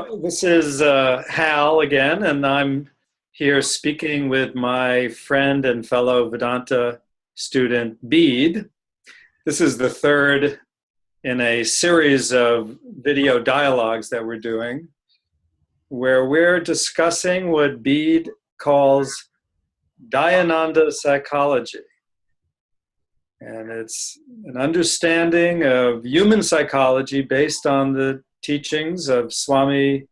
This is Hal again, and I'm here speaking with my friend and fellow Vedanta student, Bede. This is the third in a series of video dialogues that we're doing, where we're discussing what Bede calls Vedanta Psychology. And it's an understanding of human psychology based on the teachings of Swami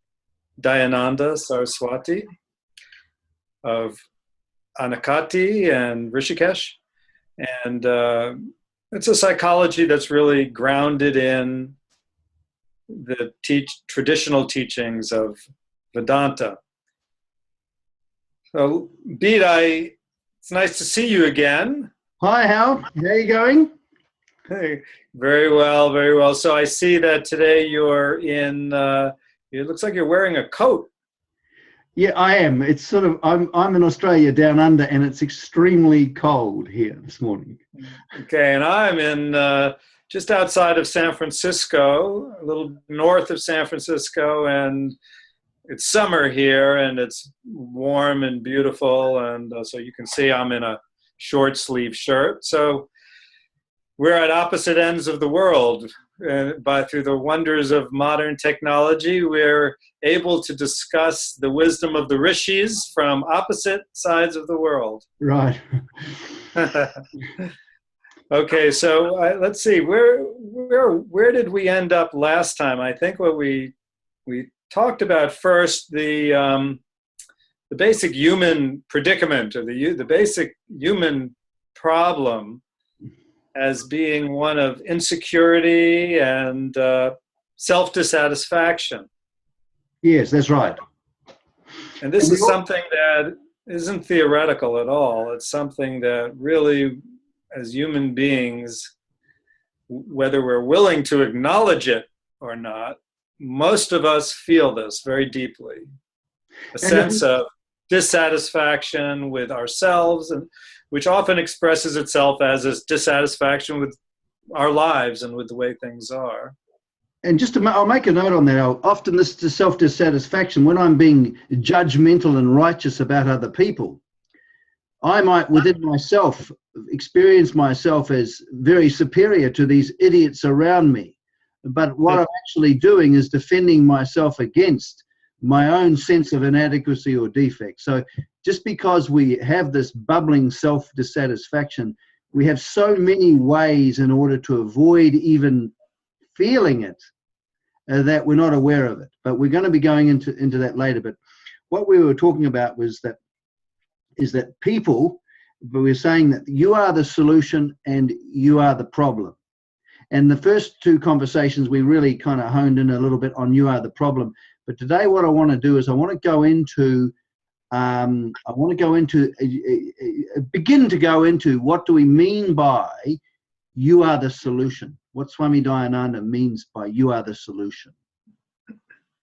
Dayananda Saraswati, of Anakati and Rishikesh. And it's a psychology that's really grounded in the traditional teachings of Vedanta. So, Bede, it's nice to see you again. Hi, Hal. How are you going? Hey, very well, very well. So I see that today you're in, it looks like you're wearing a coat. Yeah, I am. It's sort of, I'm in Australia down under, and it's extremely cold here this morning. Okay, and I'm in just outside of San Francisco, a little north of San Francisco, and it's summer here, and it's warm and beautiful, and so you can see I'm in a short sleeve shirt. So we're at opposite ends of the world. Through the wonders of modern technology, we're able to discuss the wisdom of the rishis from opposite sides of the world. Right. Okay, so let's see. Where did we end up last time? I think what we talked about first the basic human predicament, or the basic human problem, as being one of insecurity and self-dissatisfaction. Yes, that's right. And this is something that isn't theoretical at all. It's something that really, as human beings, whether we're willing to acknowledge it or not, most of us feel this very deeply. A sense of dissatisfaction with ourselves, and which often expresses itself as this dissatisfaction with our lives and with the way things are. And I'll make a note on that. Often this self-dissatisfaction, when I'm being judgmental and righteous about other people, I might within myself experience myself as very superior to these idiots around me. But what I'm actually doing is defending myself against my own sense of inadequacy or defect. So just because we have this bubbling self-dissatisfaction, we have so many ways in order to avoid even feeling it that we're not aware of it. But we're going to be going into that later. But what we were talking about is that people, but we're saying that you are the solution and you are the problem. And the first two conversations, we really kind of honed in a little bit on you are the problem. But today what I want to do is I want to begin to go into what do we mean by you are the solution, what Swami Dayananda means by you are the solution.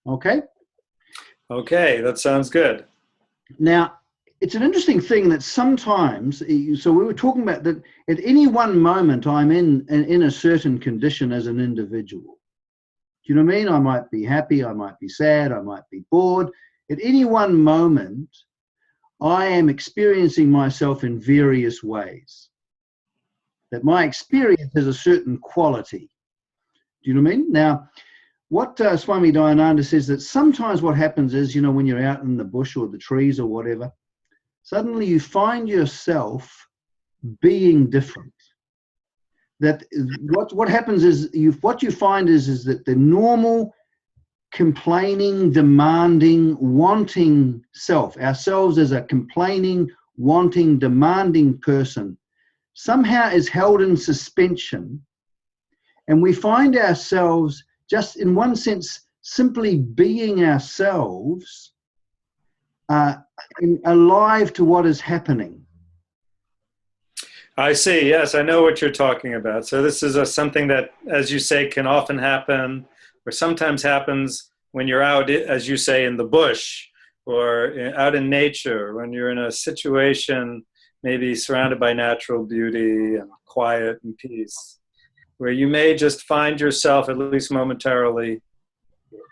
Okay? Okay, that sounds good. Now, it's an interesting thing that sometimes, so we were talking about that at any one moment I'm in a certain condition as an individual. Do you know what I mean? I might be happy, I might be sad, I might be bored. At any one moment, I am experiencing myself in various ways. That my experience has a certain quality. Do you know what I mean? Now, what Swami Dayananda says that sometimes what happens is, when you're out in the bush or the trees or whatever, suddenly you find yourself being different. That what happens is what you find is that the normal complaining, demanding, wanting self, ourselves as a complaining, wanting, demanding person, somehow is held in suspension, and we find ourselves just in one sense simply being ourselves, alive to what is happening. I see. Yes, I know what you're talking about. So this is something that, as you say, can often happen, or sometimes happens when you're out, as you say, in the bush or out in nature, when you're in a situation maybe surrounded by natural beauty and quiet and peace, where you may just find yourself, at least momentarily,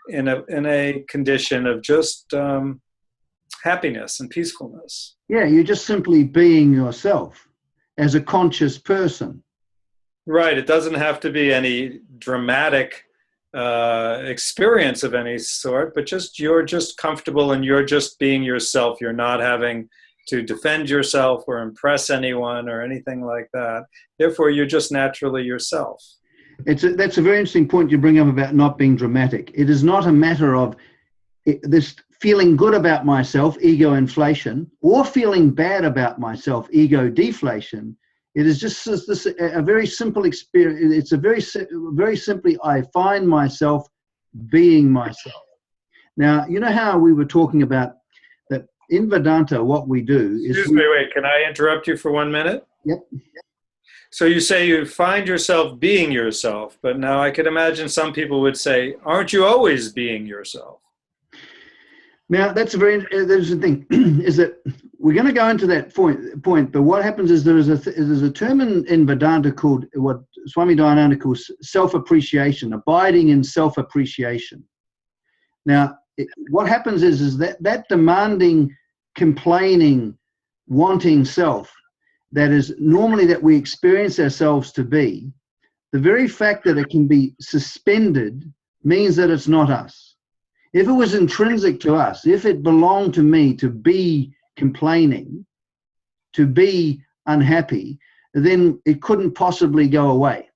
in a condition of just happiness and peacefulness. Yeah, you're just simply being yourself as a conscious person. Right. It doesn't have to be any dramatic experience of any sort, but just you're just comfortable and you're just being yourself. You're not having to defend yourself or impress anyone or anything like that. Therefore, you're just naturally yourself. That's a very interesting point you bring up about not being dramatic. It is not a matter of this feeling good about myself, ego inflation, or feeling bad about myself, ego deflation. It is just this a very simple experience. It's a very simply, I find myself being myself. Now, you know how we were talking about that in Vedanta, what we do is... Excuse me, wait, can I interrupt you for 1 minute? Yep. So you say you find yourself being yourself, but now I could imagine some people would say, aren't you always being yourself? Now, that's a very interesting thing, is that we're going to go into that point, but what happens is there's a term in Vedanta called, what Swami Dayananda calls self-appreciation, abiding in self-appreciation. Now, what happens is that demanding, complaining, wanting self that is normally that we experience ourselves to be, the very fact that it can be suspended means that it's not us. If it was intrinsic to us, if it belonged to me to be complaining, to be unhappy, then it couldn't possibly go away.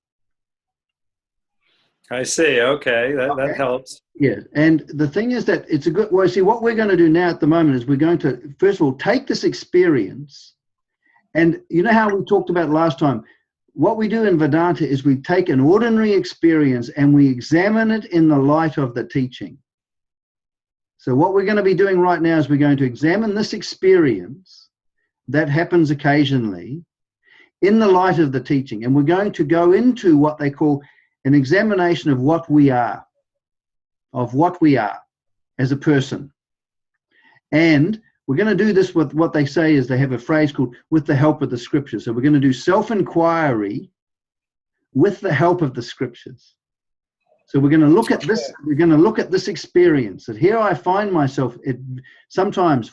I see. Okay. That helps. Yeah. And the thing is that it's a good, well, see, what we're going to do now at the moment is we're going to, first of all, take this experience. And you know how we talked about last time, what we do in Vedanta is we take an ordinary experience and we examine it in the light of the teaching. So what we're going to be doing right now is we're going to examine this experience that happens occasionally in the light of the teaching. And we're going to go into what they call an examination of what we are as a person. And we're going to do this with what they say is they have a phrase called with the help of the scriptures. So we're going to do self-inquiry with the help of the scriptures. So we're going to look at this, we're going to look at this experience that here I find myself, sometimes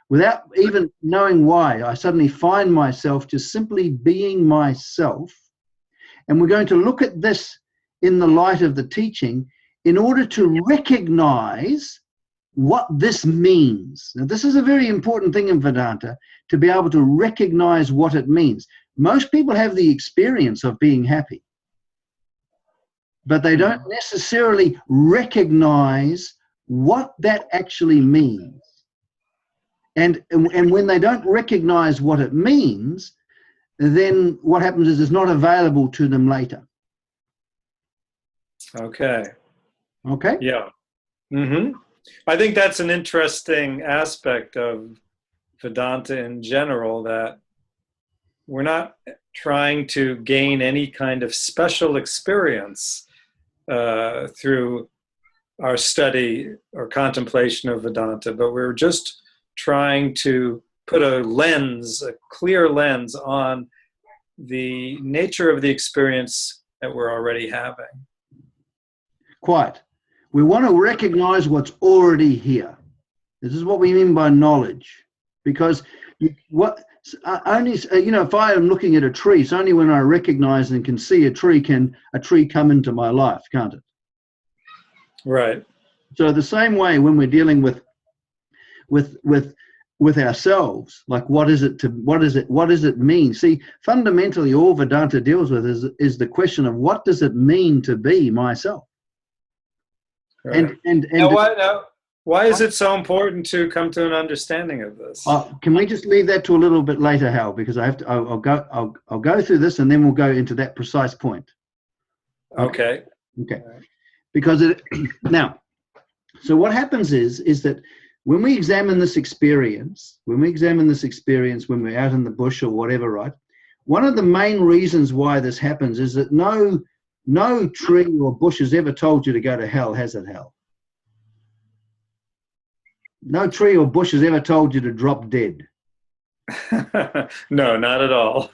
without even knowing why, I suddenly find myself just simply being myself. And we're going to look at this in the light of the teaching in order to recognize what this means. Now, this is a very important thing in Vedanta, to be able to recognize what it means. Most people have the experience of being happy, but they don't necessarily recognize what that actually means. And when they don't recognize what it means, then what happens is it's not available to them later. Okay. Okay? Yeah. Mm-hmm. I think that's an interesting aspect of Vedanta in general, that we're not trying to gain any kind of special experience through our study or contemplation of Vedanta, but we're just trying to put a lens, a clear lens on the nature of the experience that we're already having. Quite. We want to recognize what's already here. This is what we mean by knowledge. Because if I am looking at a tree, it's only when I recognize and can see a tree can a tree come into my life, can't it? Right. So the same way when we're dealing with ourselves, like what does it mean? See, fundamentally all Vedanta deals with is the question of what does it mean to be myself? Right. And why is it so important to come to an understanding of this? Can we just leave that to a little bit later, Hal? Because I'll go through this and then we'll go into that precise point. Okay. Because now, so what happens is that when we examine this experience, when we're out in the bush or whatever, right? One of the main reasons why this happens is that no tree or bush has ever told you to go to hell, has it, Hal? No tree or bush has ever told you to drop dead. No, not at all.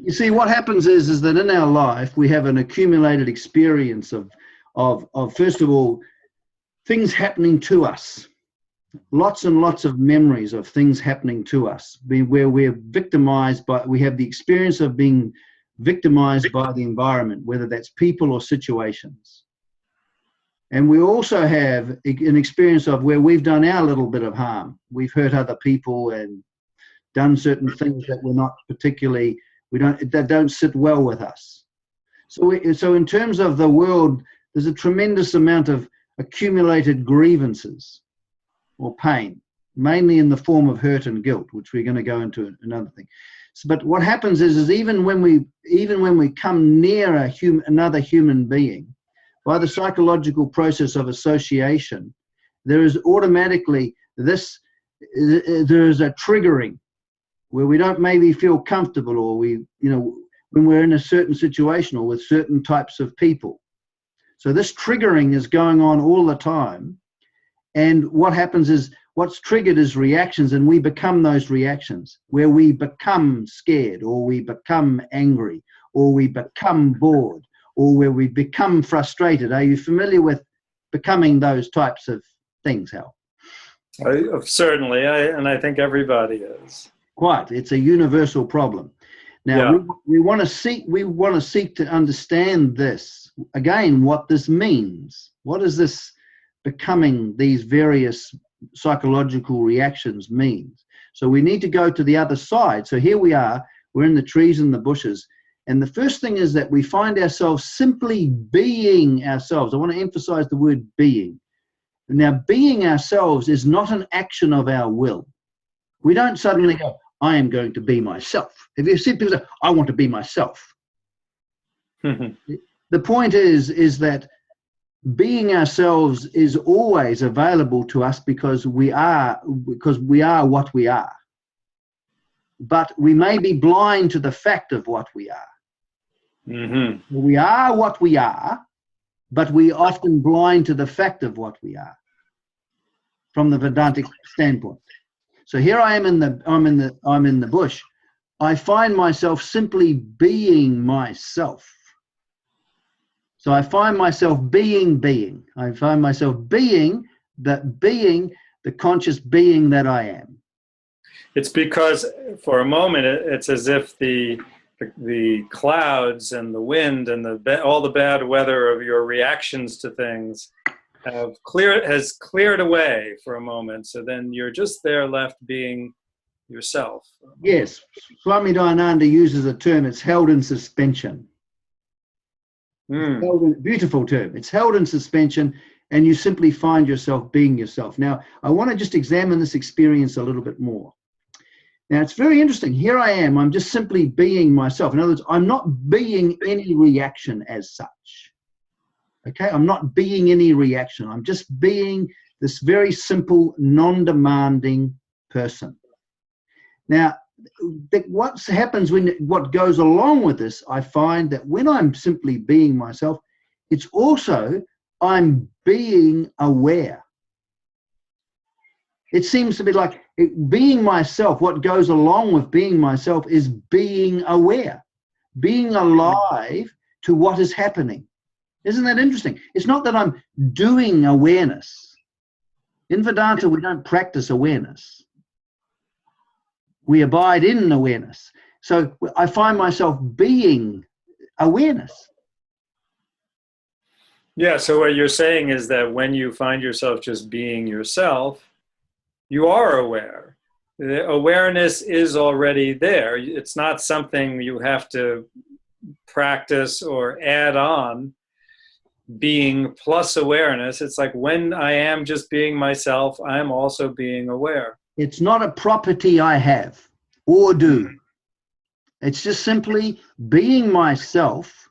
You see, what happens is that in our life, we have an accumulated experience of first of all, things happening to us. Lots and lots of memories of things happening to us, where we're victimized by, we have the experience of being victimized by the environment, whether that's people or situations. And we also have an experience of where we've done our little bit of harm. We've hurt other people and done certain things that were not particularly, that don't sit well with us. So in terms of the world, there's a tremendous amount of accumulated grievances or pain, mainly in the form of hurt and guilt, which we're going to go into another thing. So, but what happens is even when we come near another human being, by the psychological process of association, there is automatically this, there is a triggering where we don't maybe feel comfortable, or when we're in a certain situation or with certain types of people. So this triggering is going on all the time. And what happens is, what's triggered is reactions, and we become those reactions, where we become scared, or we become angry, or we become bored, or where we become frustrated. Are you familiar with becoming those types of things, Hal? Certainly, and I think everybody is. Quite. It's a universal problem. Now, yeah. we want to seek to understand this, again, what this means. What does this becoming these various psychological reactions means? So we need to go to the other side. So here we are, we're in the trees and the bushes. And the first thing is that we find ourselves simply being ourselves. I want to emphasize the word being. Now, being ourselves is not an action of our will. We don't suddenly go, I am going to be myself. If you see people say, I want to be myself. The point is that being ourselves is always available to us because we are what we are. But we may be blind to the fact of what we are. Mm-hmm. We are what we are, but we often blind to the fact of what we are from the Vedantic standpoint. So here I am I'm in the bush. I find myself simply being myself. So I find myself being. I find myself being the conscious being that I am. It's because for a moment it's as if the clouds and the wind and all the bad weather of your reactions to things has cleared away for a moment. So then you're just there left being yourself. Yes, Swami Dayananda uses a term, it's held in suspension. Beautiful term. It's held in suspension, and you simply find yourself being yourself. Now, I want to just examine this experience a little bit more. Now, it's very interesting. Here I am. I'm just simply being myself. In other words, I'm not being any reaction as such. Okay? I'm not being any reaction. I'm just being this very simple, non-demanding person. Now, what happens what goes along with this, I find that when I'm simply being myself, it's also I'm being aware. It seems to be like being myself, what goes along with being myself is being aware, being alive to what is happening. Isn't that interesting? It's not that I'm doing awareness. In Vedanta, we don't practice awareness. We abide in awareness. So I find myself being awareness. Yeah, so what you're saying is that when you find yourself just being yourself, you are aware. The awareness is already there. It's not something you have to practice or add on. Being plus awareness, it's like when I am just being myself, I'm also being aware. It's not a property I have or do. It's just simply being myself.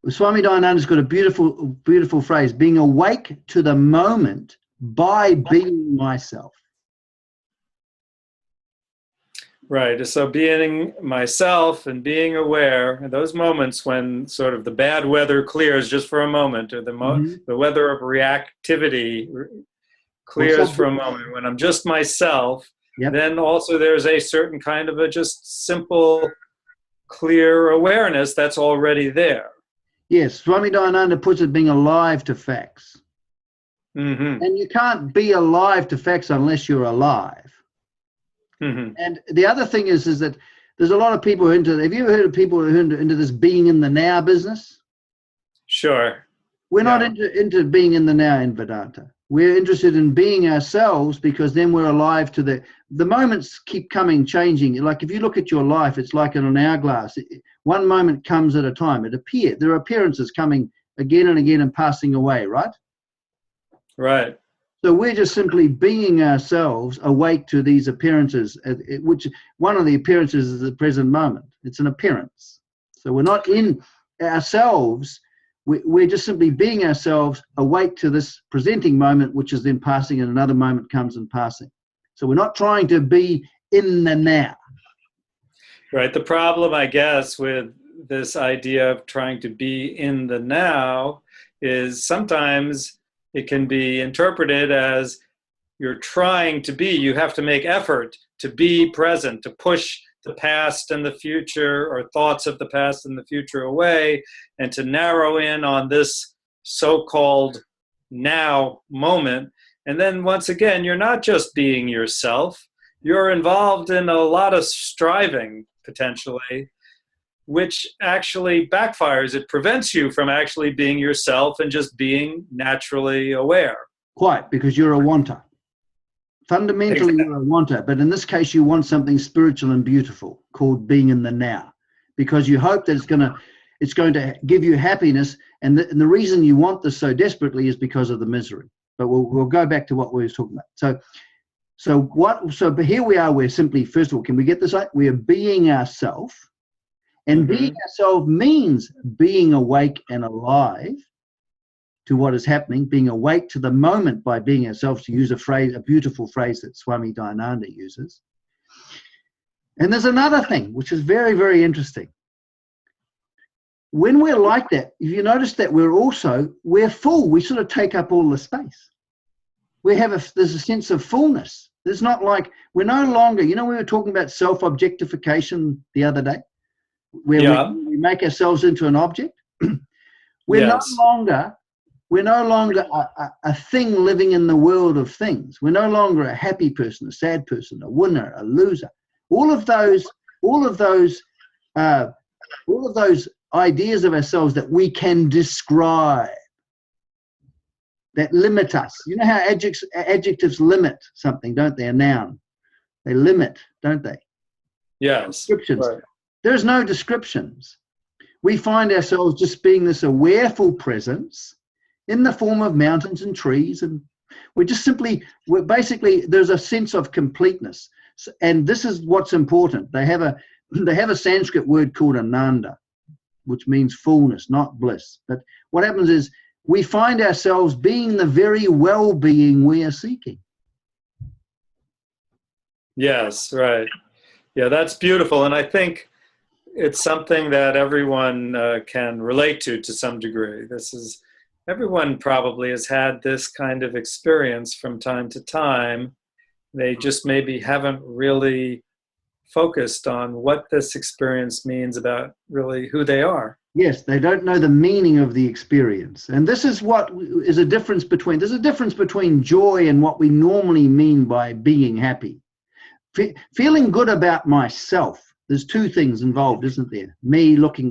Swami Dayananda's got a beautiful, beautiful phrase, being awake to the moment by being myself. Right. So being myself and being aware, those moments when sort of the bad weather clears just for a moment, or the weather of reactivity clears for a moment, when I'm just myself, then also there's a certain kind of a just simple, clear awareness that's already there. Yes, Swami Dayananda puts it being alive to facts. Mm-hmm. And you can't be alive to facts unless you're alive. Mm-hmm. And the other thing is that there's a lot of people who are into, have you ever heard of people who are into this being in the now business? Sure. We're not Yeah. into being in the now in Vedanta. We're interested in being ourselves, because then we're alive to the moments keep coming, changing. Like if you look at your life, it's like in an hourglass. One moment comes at a time. There are appearances coming again and again and passing away, right? Right. So we're just simply being ourselves, awake to these appearances, which one of the appearances is the present moment. It's an appearance. So we're not in ourselves. We're just simply being ourselves, awake to this presenting moment, which is then passing, and another moment comes and passing. So we're not trying to be in the now. Right. The problem, I guess, with this idea of trying to be in the now is sometimes it can be interpreted as you're trying to be, you have to make effort to be present, to push the past and the future, or thoughts of the past and the future, away, and to narrow in on this so-called now moment. And then once again, you're not just being yourself, you're involved in a lot of striving, potentially, which actually backfires. It prevents you from actually being yourself and just being naturally aware. Quite, because you're a wanter. Fundamentally, Exactly. you're a wanter, but in this case, you want something spiritual and beautiful called being in the now, because you hope that it's going to give you happiness, and the reason you want this so desperately is because of the misery. But we'll go back to what we were talking about. But here we are. We're simply, first of all, can we get this right? We are being ourselves, and being ourselves means being awake and alive to what is happening, being awake to the moment by being ourselves, to use a beautiful phrase that Swami Dayananda uses. And there's another thing, which is very, very interesting. When we're like that, if you notice that we're full, we sort of take up all the space. There's a sense of fullness. There's not like, we're no longer, we were talking about self-objectification the other day, where we make ourselves into an object. We're no longer a thing living in the world of things. We're no longer a happy person, a sad person, a winner, a loser. All of those ideas of ourselves that we can describe, that limit us. You know how adjectives limit something, don't they? A noun. They limit, don't they? Yes. Descriptions. Right. There's no descriptions. We find ourselves just being this awareful presence in the form of mountains and trees, and we're basically, there's a sense of completeness. And this is what's important. They have a Sanskrit word called ananda, which means fullness, not bliss. But what happens is we find ourselves being the very well-being we are seeking. Yes, right. Yeah, that's beautiful. And I think it's something that everyone can relate to some degree. Everyone probably has had this kind of experience from time to time. They just maybe haven't really focused on what this experience means about really who they are. Yes, they don't know the meaning of the experience. And this is what is there's a difference between joy and what we normally mean by being happy. Feeling good about myself. There's two things involved, isn't there?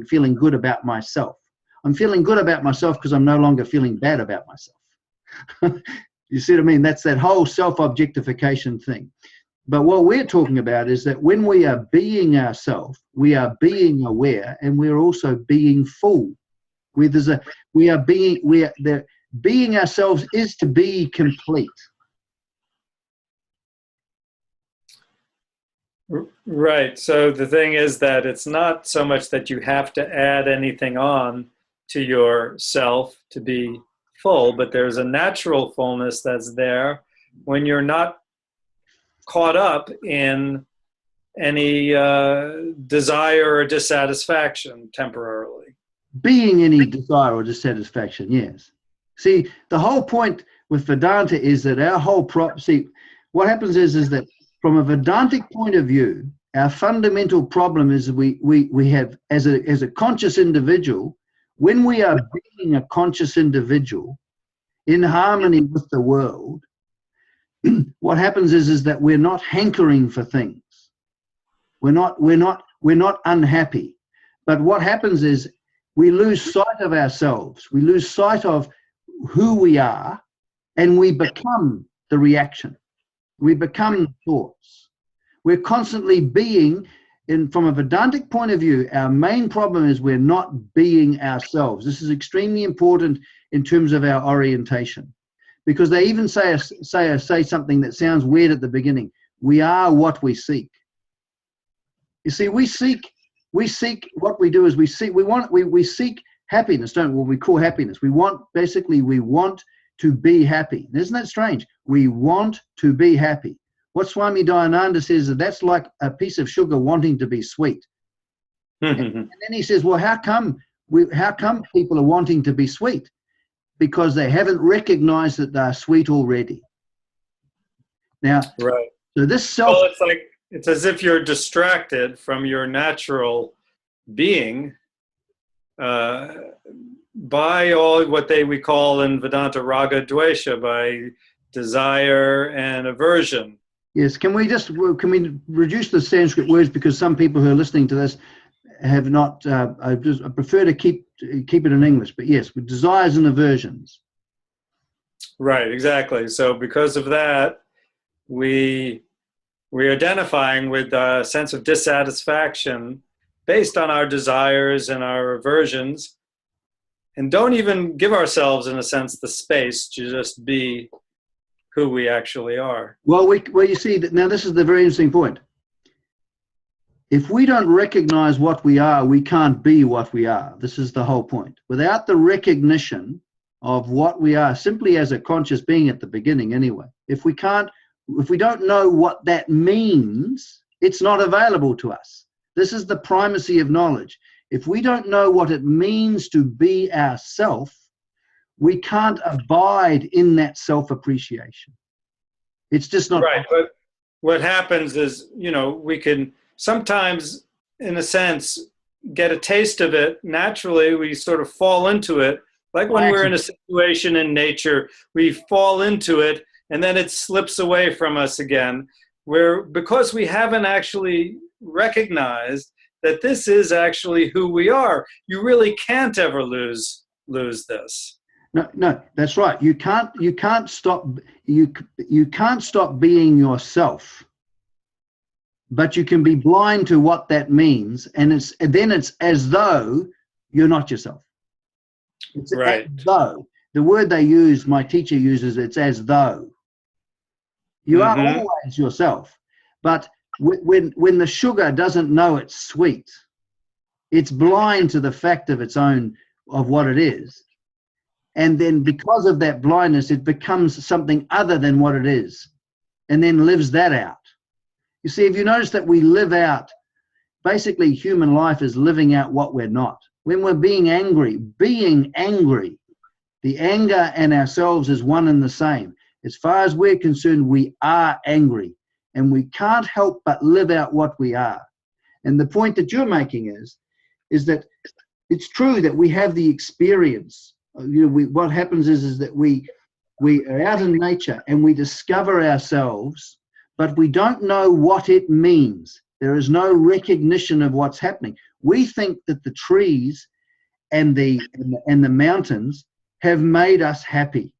Feeling good about myself. I'm feeling good about myself because I'm no longer feeling bad about myself. You see what I mean? That's that whole self-objectification thing. But what we're talking about is that when we are being ourselves, we are being aware, and we're also being full. Being ourselves is to be complete. Right. So the thing is that it's not so much that you have to add anything on to yourself to be full, but there's a natural fullness that's there when you're not caught up in any desire or dissatisfaction temporarily. Being any desire or dissatisfaction, yes. See, the whole point with Vedanta is that what happens is that from a Vedantic point of view, our fundamental problem is we have, as a conscious individual, when we are being a conscious individual, in harmony with the world, what happens is that we're not hankering for things. We're not unhappy. But what happens is we lose sight of ourselves. We lose sight of who we are, and we become the reaction. We become thoughts. We're constantly being, from a Vedantic point of view, our main problem is we're not being ourselves. This is extremely important in terms of our orientation, because they even say something that sounds weird at the beginning. We are what we seek. You see, we seek what we do is we seek happiness, don't we? What we call happiness. We want to be happy. Isn't that strange? We want to be happy. What Swami Dayananda says is that's like a piece of sugar wanting to be sweet. And then he says, well, how come people are wanting to be sweet? Because they haven't recognized that they're sweet already. Now, right. So this well, it's as if you're distracted from your natural being by all what we call in Vedanta raga dvesha, by desire and aversion. Yes, can we reduce the Sanskrit words, because some people who are listening to this have not. I prefer to keep it in English, but yes, with desires and aversions. Right, exactly. So because of that, we're identifying with a sense of dissatisfaction based on our desires and our aversions, and don't even give ourselves, in a sense, the space to just be who we actually are. Well, you see, now this is the very interesting point. If we don't recognize what we are, we can't be what we are. This is the whole point. Without the recognition of what we are, simply as a conscious being at the beginning anyway, if we don't know what that means, it's not available to us. This is the primacy of knowledge. If we don't know what it means to be ourself, we can't abide in that self-appreciation. It's just not right. But what happens is, we can sometimes, in a sense, get a taste of it. Naturally, we sort of fall into it. Like when we're in a situation in nature, we fall into it, and then it slips away from us again, because we haven't actually recognized that this is actually who we are. You really can't ever lose this. No, that's right. You can't stop being yourself, but you can be blind to what that means, and then it's as though you're not yourself. It's right. As though. The word my teacher uses, it's as though. You are always yourself, but when the sugar doesn't know it's sweet, it's blind to the fact of what it is. And then because of that blindness, it becomes something other than what it is, and then lives that out. You see, if you notice that we live out, basically human life is living out what we're not. When we're being angry, the anger and ourselves is one and the same. As far as we're concerned, we are angry, and we can't help but live out what we are. And the point that you're making is that it's true that we have the experience. What happens is that we are out in nature and we discover ourselves, but we don't know what it means. There is no recognition of what's happening. We think that the trees and the mountains have made us happy.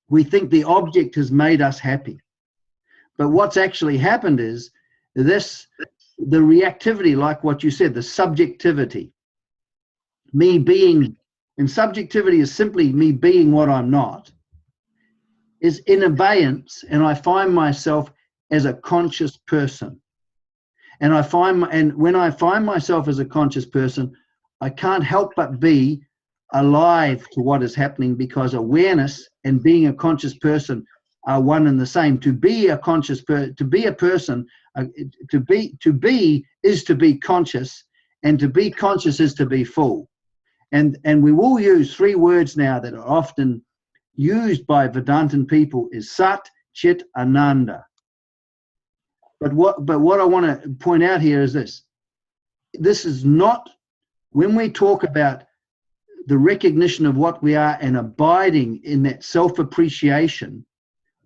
We think the object has made us happy. But what's actually happened is the reactivity, like what you said, the subjectivity, and subjectivity is simply me being what I'm not, is in abeyance, and I find myself as a conscious person. And when I find myself as a conscious person, I can't help but be alive to what is happening, because awareness and being a conscious person are one and the same. To be a person, to be is to be conscious, and to be conscious is to be full. And we will use three words now that are often used by Vedantan people is Sat, Chit, Ananda. But what I want to point out here is this. This is not, when we talk about the recognition of what we are and abiding in that self-appreciation,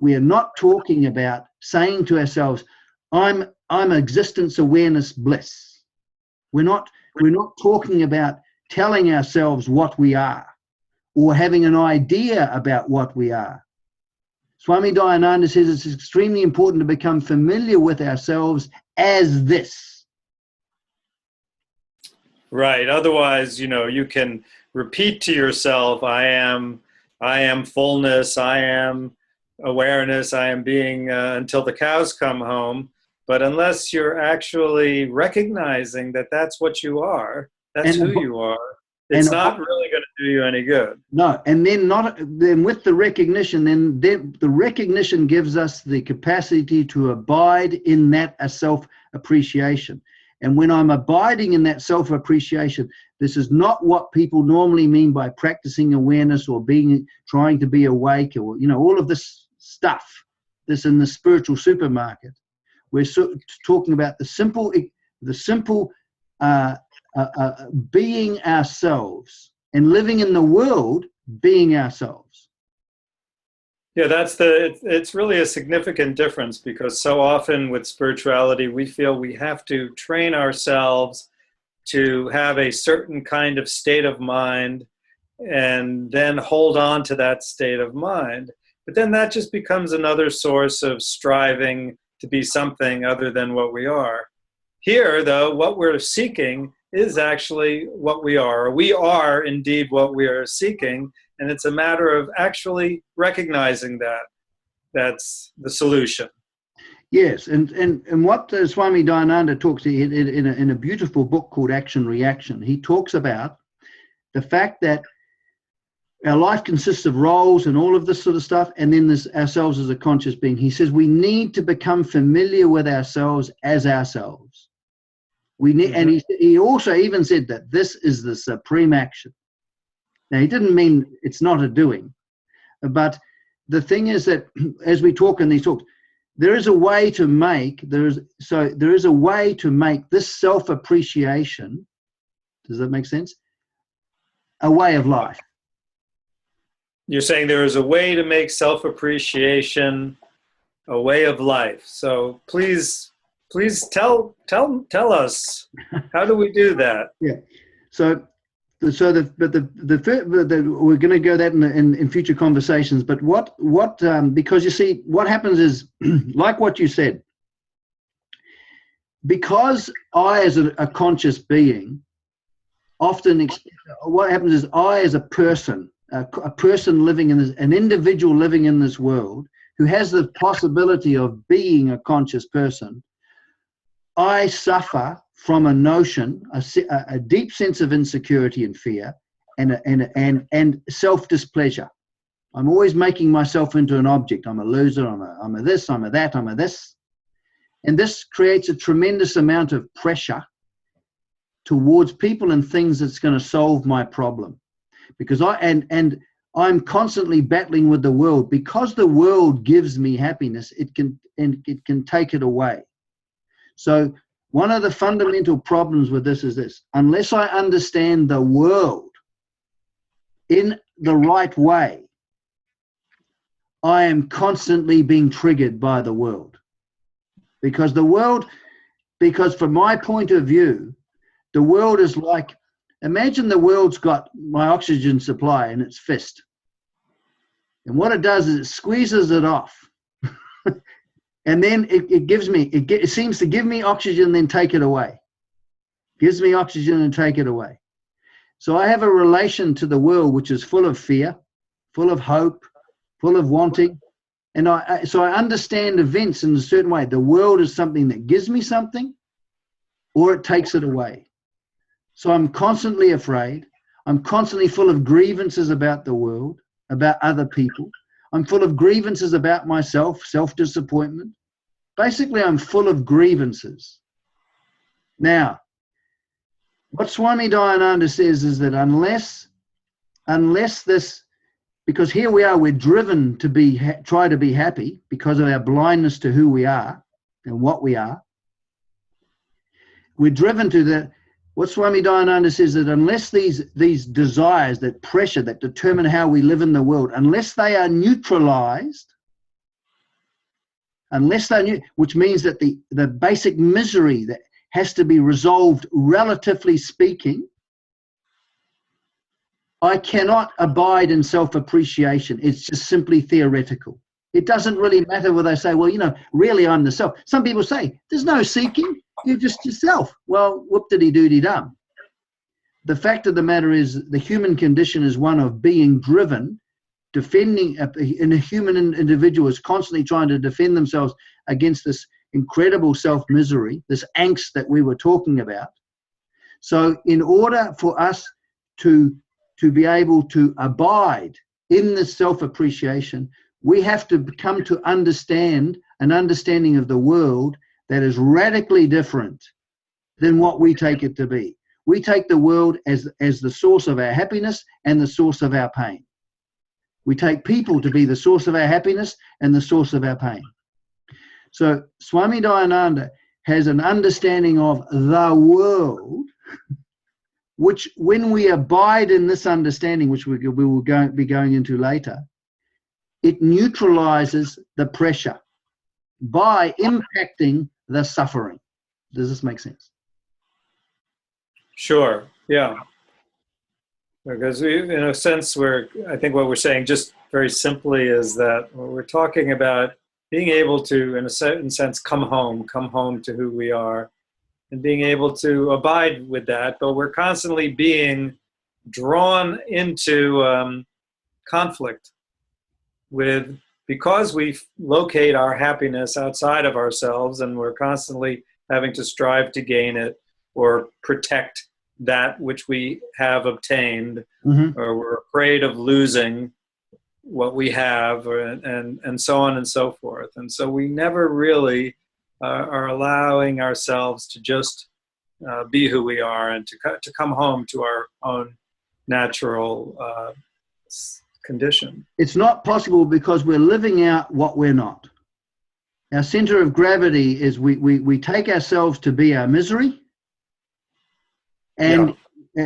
we are not talking about saying to ourselves, I'm existence awareness bliss. We're not talking about telling ourselves what we are or having an idea about what we are. Swami Dayananda says it's extremely important to become familiar with ourselves as this. Right. Otherwise, you can repeat to yourself, I am fullness, I am awareness, I am being until the cows come home. But unless you're actually recognizing that that's what you are, that's who you are, it's not really going to do you any good. No, and then with the recognition, then the recognition gives us the capacity to abide in that self-appreciation. And when I'm abiding in that self-appreciation, this is not what people normally mean by practicing awareness or trying to be awake, or all of this stuff, this in the spiritual supermarket. We're talking about the simple being ourselves and living in the world being ourselves. Yeah, it's really a significant difference, because so often with spirituality, we feel we have to train ourselves to have a certain kind of state of mind and then hold on to that state of mind. But then that just becomes another source of striving to be something other than what we are. Here, though, what we're seeking is actually what we are. We are indeed what we are seeking, and it's a matter of actually recognizing that. That's the solution. Yes, and what Swami Dayananda talks in a beautiful book called Action Reaction, he talks about the fact that our life consists of roles and all of this sort of stuff, and then there's ourselves as a conscious being. He says we need to become familiar with ourselves as ourselves. We need, and he also even said that this is the supreme action. Now, he didn't mean it's not a doing, but the thing is that as we talk in these talks, there is a way to make this self-appreciation, does that make sense, a way of life. You're saying there is a way to make self-appreciation a way of life. So please tell us, how do we do that? Yeah. So we're going to go that in future conversations. But because you see, what happens is, like what you said, because I as a conscious being, often what happens is I as a person living in this, an individual living in this world who has the possibility of being a conscious person, I suffer from a notion, a deep sense of insecurity and fear, and self-displeasure. I'm always making myself into an object. I'm a loser. I'm a this. I'm a that. I'm a this. And this creates a tremendous amount of pressure towards people and things that's going to solve my problem, because I'm constantly battling with the world. Because the world gives me happiness, it can take it away. So one of the fundamental problems with this is this: unless I understand the world in the right way, I am constantly being triggered by the world. Because from my point of view, the world is like, imagine the world's got my oxygen supply in its fist. And what it does is it squeezes it off. And then it seems to give me oxygen, then take it away. Gives me oxygen and take it away. So I have a relation to the world which is full of fear, full of hope, full of wanting. And so I understand events in a certain way. The world is something that gives me something, or it takes it away. So I'm constantly afraid. I'm constantly full of grievances about the world, about other people. I'm full of grievances about myself, self-disappointment. Basically, I'm full of grievances. Now, what Swami Dayananda says is that unless this, because here we are, we're driven to try to be happy because of our blindness to who we are and what we are. We're driven to that. what Swami Dayananda says, that unless these desires, that pressure that determine how we live in the world, unless they are neutralized, which means that the basic misery that has to be resolved, relatively speaking, I cannot abide in self-appreciation. It's just simply theoretical. It doesn't really matter whether they say, well, really I'm the self. Some people say, there's no seeking, you're just yourself. Well, whoop-diddy-doody-dum. The fact of the matter is the human condition is one of being driven, defending, and a human individual is constantly trying to defend themselves against this incredible self-misery, this angst that we were talking about. So in order for us to be able to abide in this self-appreciation, we have to come to understand an understanding of the world that is radically different than what we take it to be. We take the world as the source of our happiness and the source of our pain. We take people to be the source of our happiness and the source of our pain. So Swami Dayananda has an understanding of the world, which when we abide in this understanding, which we will be going into later, it neutralizes the pressure by impacting the suffering. Does this make sense? Sure, yeah. Because in a sense, I think what we're saying just very simply is that we're talking about being able to, in a certain sense, come home to who we are, and being able to abide with that, but we're constantly being drawn into conflict because we locate our happiness outside of ourselves, and we're constantly having to strive to gain it or protect that which we have obtained, or we're afraid of losing what we have, and so on and so forth. And so we never really are allowing ourselves to just be who we are and to come home to our own natural condition. It's not possible because we're living out what we're not. Our center of gravity is we take ourselves to be our misery, and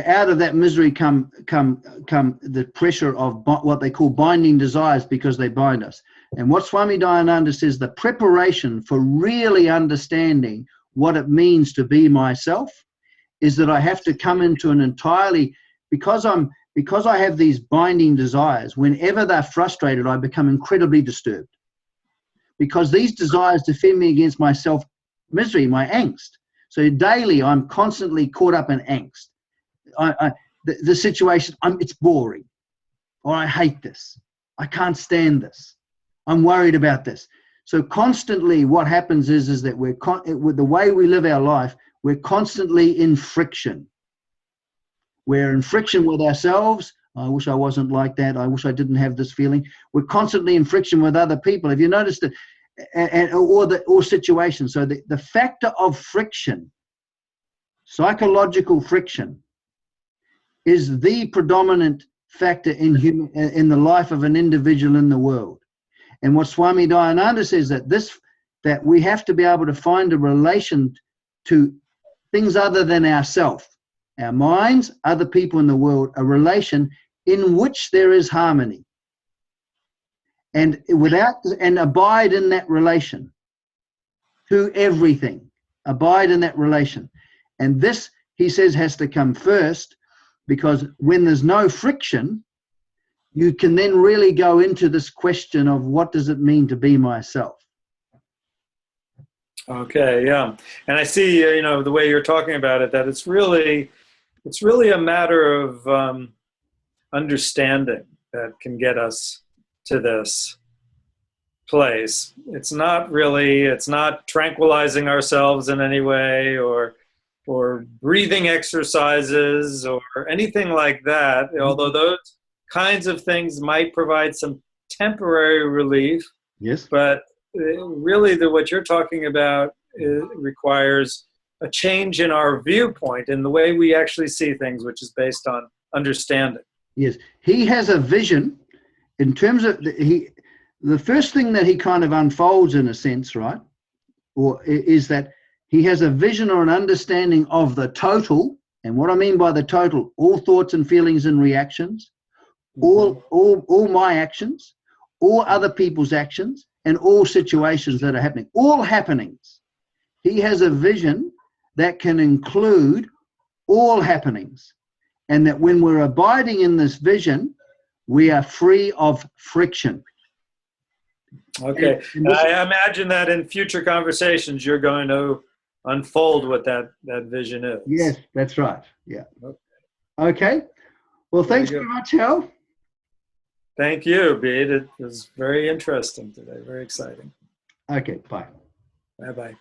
out of that misery come the pressure of what they call binding desires, because they bind us. And what Swami Dayananda says, the preparation for really understanding what it means to be myself is that I have to come into an entirely, because I have these binding desires, whenever they're frustrated, I become incredibly disturbed. Because these desires defend me against my self-misery, my angst. So daily, I'm constantly caught up in angst. The situation, it's boring. Or I hate this. I can't stand this. I'm worried about this. So constantly what happens is that with the way we live our life, we're constantly in friction. We're in friction with ourselves. I wish I wasn't like that. I wish I didn't have this feeling. We're constantly in friction with other people. Have you noticed that? Or situations. So the factor of friction, psychological friction, is the predominant factor in the life of an individual in the world. And what Swami Dayananda says that we have to be able to find a relation to things other than ourself, our minds, other people in the world, a relation in which there is harmony. And abide in that relation to everything. Abide in that relation. And this, he says, has to come first, because when there's no friction, you can then really go into this question of what does it mean to be myself? Okay, yeah. And I see, the way you're talking about it, that it's really a matter of understanding that can get us to this place. It's not tranquilizing ourselves in any way, or breathing exercises or anything like that, although those kinds of things might provide some temporary relief. Yes. But really what you're talking about requires a change in our viewpoint, in the way we actually see things, which is based on understanding. Yes. He has a vision in terms of the first thing that he kind of unfolds in a sense, right? Or is that he has a vision or an understanding of the total And what I mean by the total, all thoughts and feelings and reactions, Mhm. all my actions, all other people's actions, and all situations that are happening, all happenings. He has a vision that can include all happenings. And that when we're abiding in this vision, we are free of friction. Okay. And And this, I imagine that in future conversations, you're going to unfold what that vision yes, is. that's right. Yeah. Okay. Okay. Well, Very thanks good. very much, Hal. Thank you, Bede. It was very interesting today, very exciting. Okay, bye. Bye bye.